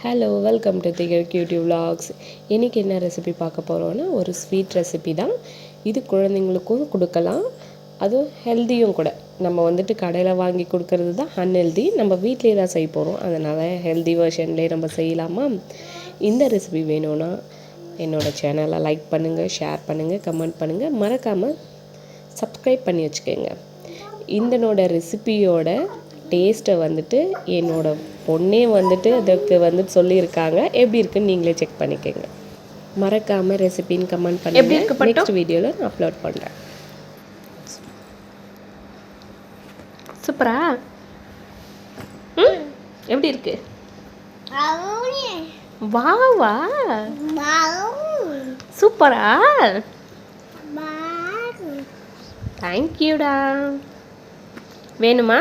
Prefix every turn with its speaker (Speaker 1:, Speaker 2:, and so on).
Speaker 1: Hello, welcome to திகழ் cutie vlogs. இன்றைக்கி என்ன ரெசிபி பார்க்க போகிறோன்னா, ஒரு ஸ்வீட் ரெசிபி தான். இது குழந்தைங்களுக்கும் கொடுக்கலாம், அதுவும் ஹெல்த்தியும் கூட. நம்ம வந்துட்டு கடையில் வாங்கி கொடுக்கறது தான் அன்ஹெல்தி. நம்ம வீட்டிலே தான் செய்ய போகிறோம், அதனால் ஹெல்தி வெர்ஷன்லேயே நம்ம செய்யலாமா? இந்த ரெசிபி வேணும்னா என்னோடய சேனலை லைக் பண்ணுங்கள், ஷேர் பண்ணுங்கள், கமெண்ட் பண்ணுங்கள், மறக்காமல் சப்ஸ்கிரைப் பண்ணி வச்சுக்கோங்க. இதனோட ரெசிபியோட டேஸ்ட்டை வந்துட்டு என்னோடய பொண்ணே வந்துட்டு அதுக்கு வந்துட்டு சொல்லியிருக்காங்க. எப்படி இருக்குன்னு நீங்களே செக் பண்ணிக்கோங்க. மறக்காமல் ரெசிபின்னு கமெண்ட் பண்ணி நெக்ஸ்ட் வீடியோவில் நான் அப்லோட் பண்ணுறேன். சூப்பரா? எப்படி இருக்கு? வாவா, சூப்பரா? தேங்க்யூடா. வேணுமா?